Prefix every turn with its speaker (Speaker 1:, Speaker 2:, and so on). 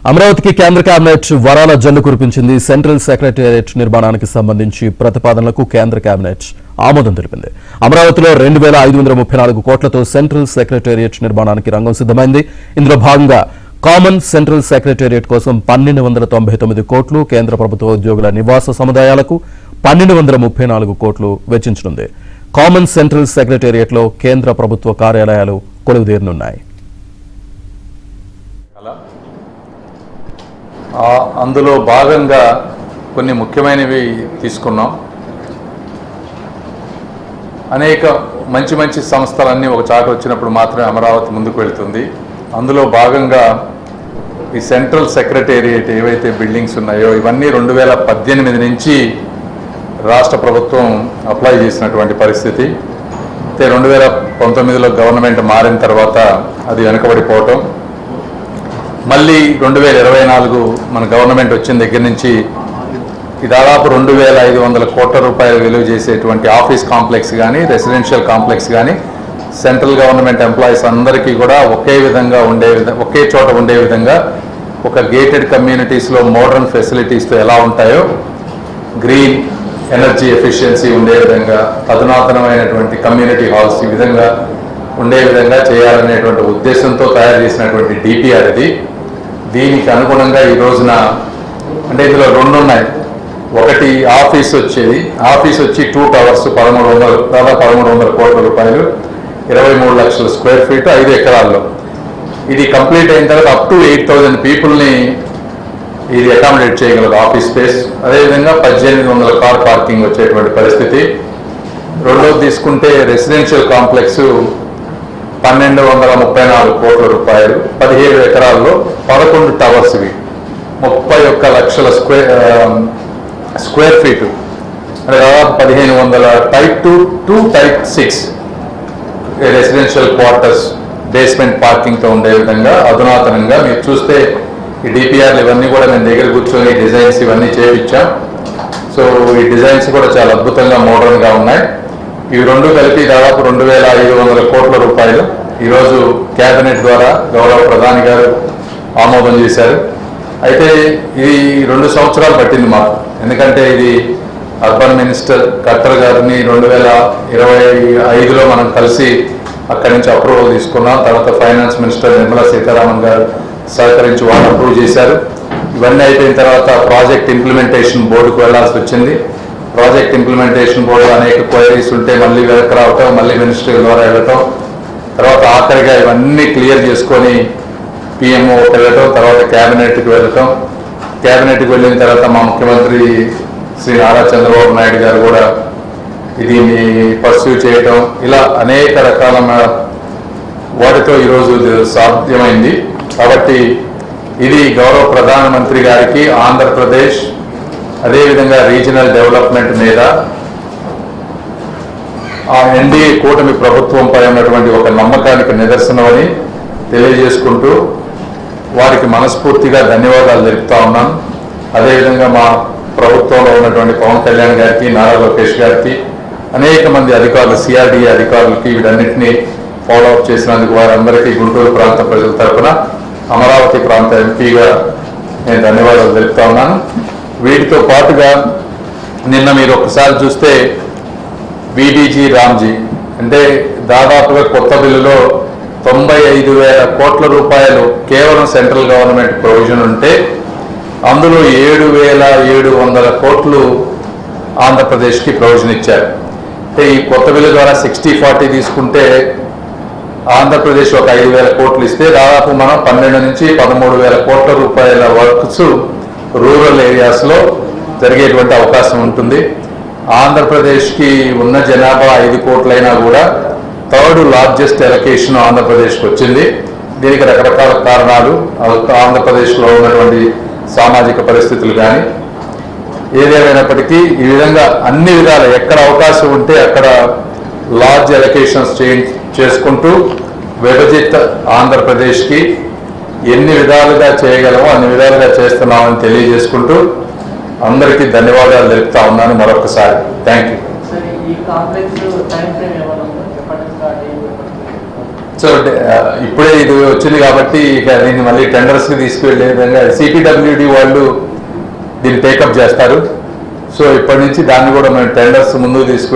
Speaker 1: అమరావతికి కేంద్ర కేబినెట్ వరాల జల్లు కురిపించింది. సెంట్రల్ సెక్రటేరియట్ నిర్మాణానికి సంబంధించి ప్రతిపాదనలకు కేంద్ర కేబినెట్ ఆమోదం తెలిపింది. అమరావతిలో 2534 కోట్లతో సెంట్రల్ సెక్రటేరియట్ నిర్మాణానికి రంగం సిద్ధమైంది. ఇందులో భాగంగా కామన్ సెంట్రల్ సెక్రటేరియట్ కోసం 1299 కోట్లు, కేంద్ర ప్రభుత్వ ఉద్యోగుల నివాస సముదాయాలకు 1234 కోట్లు వెచ్చించనుంది. కామన్ సెంట్రల్ సెక్రటేరియట్లో కేంద్ర ప్రభుత్వ కార్యాలయాలు కొలువుదీరనున్నాయి.
Speaker 2: అందులో భాగంగా కొన్ని ముఖ్యమైనవి తీసుకున్నాం. అనేక మంచి సంస్థలన్నీ ఒక చాట వచ్చినప్పుడు మాత్రమే అమరావతి ముందుకు వెళ్తుంది. అందులో భాగంగా ఈ సెంట్రల్ సెక్రటేరియట్ ఏవైతే బిల్డింగ్స్ ఉన్నాయో ఇవన్నీ 2018 నుంచి రాష్ట్ర ప్రభుత్వం అప్లై చేసినటువంటి పరిస్థితి. అయితే 2019లో గవర్నమెంట్ మారిన తర్వాత అది వెనకబడిపోవటం, మళ్ళీ 2024 మన గవర్నమెంట్ వచ్చిన దగ్గర నుంచి ఈ దాదాపు 2500 కోట్ల రూపాయలు విలువ చేసేటువంటి ఆఫీస్ కాంప్లెక్స్ కానీ, రెసిడెన్షియల్ కాంప్లెక్స్ కానీ సెంట్రల్ గవర్నమెంట్ ఎంప్లాయీస్ అందరికీ కూడా ఒకే చోట ఉండే విధంగా ఒక గేటెడ్ కమ్యూనిటీస్లో మోడర్న్ ఫెసిలిటీస్తో ఎలా ఉంటాయో గ్రీన్ ఎనర్జీ ఎఫిషియన్సీ ఉండే విధంగా, అధునాతనమైనటువంటి కమ్యూనిటీ హాల్స్ ఈ విధంగా ఉండే విధంగా చేయాలనేటువంటి ఉద్దేశంతో తయారు చేసినటువంటి డిపిఆర్ ఇది. దీనికి అనుగుణంగా ఈ రోజున అంటే ఇందులో 2 ఉన్నాయి. ఒకటి ఆఫీస్ వచ్చి 2 టవర్స్ 1300 కోట్ల రూపాయలు, 23 లక్షల స్క్వేర్ ఫీట్, 5 ఎకరాల్లో. ఇది కంప్లీట్ అయిన తర్వాత అప్ టు 8000 పీపుల్ని ఇది అకామిడేట్ చేయగలదు ఆఫీస్ స్పేస్. అదేవిధంగా 1800 కార్ పార్కింగ్ వచ్చేటువంటి పరిస్థితి. రెండోది తీసుకుంటే రెసిడెన్షియల్ కాంప్లెక్స్ 1234 కోట్ల రూపాయలు, 17 ఎకరాల్లో 11 టవర్స్, ఇవి 31 లక్షల స్క్వేర్ ఫీటు, అంటే దాదాపు 1500 type 2 to type 6 residential quarters basement పార్కింగ్తో ఉండే విధంగా అధునాతనంగా. మీరు చూస్తే ఈ డిపిఆర్లు ఇవన్నీ కూడా మేము దగ్గర కూర్చొని డిజైన్స్ ఇవన్నీ చేయించాం. సో ఈ డిజైన్స్ కూడా చాలా అద్భుతంగా మోడర్న్గా ఉన్నాయి. ఇవి 2 కలిపి దాదాపు 2500 కోట్ల రూపాయలు ఈరోజు కేబినెట్ ద్వారా గౌరవ ప్రధాని గారు ఆమోదం చేశారు. అయితే ఇది 2 సంవత్సరాలు పట్టింది మాకు, ఎందుకంటే ఇది అర్బన్ మినిస్టర్ ఖట్టర్ గారిని 2025లో మనం కలిసి అక్కడి నుంచి అప్రూవల్ తీసుకున్నాం. తర్వాత ఫైనాన్స్ మినిస్టర్ నిర్మలా సీతారామన్ గారు సహకరించి వాళ్ళు అప్రూవ్ చేశారు. ఇవన్నీ అయిపోయిన తర్వాత ప్రాజెక్ట్ ఇంప్లిమెంటేషన్ బోర్డుకు వెళ్లాల్సి వచ్చింది. ప్రాజెక్ట్ ఇంప్లిమెంటేషన్ బోర్డు అనేక క్వైరీస్ ఉంటే మళ్ళీ వెనక్కి రావటం, మళ్ళీ మినిస్ట్రీ ద్వారా వెళ్ళటం, తర్వాత ఆఖరిగా ఇవన్నీ క్లియర్ చేసుకొని పిఎంఓకి వెళ్ళటం, తర్వాత క్యాబినెట్కి వెళ్ళటం. క్యాబినెట్కి వెళ్ళిన తర్వాత మా ముఖ్యమంత్రి శ్రీ నారా చంద్రబాబు నాయుడు గారు కూడా దీన్ని పర్స్యూ చేయటం, ఇలా అనేక రకాల వాటితో ఈరోజు సాధ్యమైంది. కాబట్టి ఇది గౌరవ ప్రధానమంత్రి గారికి ఆంధ్రప్రదేశ్ అదేవిధంగా రీజనల్ డెవలప్మెంట్ మీద ఆ ఎన్డీఏ కూటమి ప్రభుత్వంపై ఉన్నటువంటి ఒక నమ్మకానికి నిదర్శనమని తెలియజేసుకుంటూ వారికి మనస్ఫూర్తిగా ధన్యవాదాలు తెలుపుతా ఉన్నాను. అదేవిధంగా మా ప్రభుత్వంలో ఉన్నటువంటి పవన్ కళ్యాణ్ గారికి, నారా లోకేష్ గారికి, అనేక మంది అధికారులు, సిఆర్డీఏ అధికారులకి వీటన్నిటినీ ఫాలోఅప్ చేసినందుకు వారందరికీ గుంటూరు ప్రాంత ప్రజల తరఫున, అమరావతి ప్రాంత ఎంపీగా నేను ధన్యవాదాలు తెలుపుతా ఉన్నాను. వీటితో పాటుగా నిన్న మీరు ఒకసారి చూస్తే బీడీజీ రామ్జీ అంటే దాదాపుగా కొత్త బిల్లులో 95,000 కోట్ల రూపాయలు కేవలం సెంట్రల్ గవర్నమెంట్ ప్రొవిజన్ ఉంటే అందులో 7,700 కోట్లు ఆంధ్రప్రదేశ్కి ప్రొవిజన్ ఇచ్చారు. అంటే ఈ కొత్త బిల్లు ద్వారా 60-40 తీసుకుంటే ఆంధ్రప్రదేశ్ ఒక 5,000 కోట్లు ఇస్తే దాదాపు మనం 12 నుంచి 13,000 కోట్ల రూపాయల వర్క్స్ రూరల్ ఏరియాస్లో జరిగేటువంటి అవకాశం ఉంటుంది. ఆంధ్రప్రదేశ్కి ఉన్న జనాభా 5 కోట్లైనా కూడా 3rd లార్జెస్ట్ ఎలకేషన్ ఆంధ్రప్రదేశ్కి వచ్చింది. దీనికి రకరకాల కారణాలు, ఆంధ్రప్రదేశ్లో ఉన్నటువంటి సామాజిక పరిస్థితులు కానీ ఏదేమైనప్పటికీ ఈ విధంగా అన్ని విధాలు ఎక్కడ అవకాశం ఉంటే అక్కడ లార్జ్ ఎలకేషన్స్ చేసుకుంటూ విభజిత ఆంధ్రప్రదేశ్కి ఎన్ని విధాలుగా చేయగలమో అన్ని విధాలుగా చేస్తున్నామని తెలియజేసుకుంటూ అందరికీ ధన్యవాదాలు తెలుపుతా ఉన్నాను మరొకసారి. Thank you. సో ఇప్పుడే ఇది వచ్చింది కాబట్టి ఇక దీన్ని మళ్ళీ టెండర్స్కి తీసుకువెళ్ళే విధంగా సిపిడబ్ల్యూడి వాళ్ళు దీన్ని టేకప్ చేస్తారు. సో ఇప్పటి నుంచి దాన్ని కూడా మేము టెండర్స్ ముందుకు తీసుకు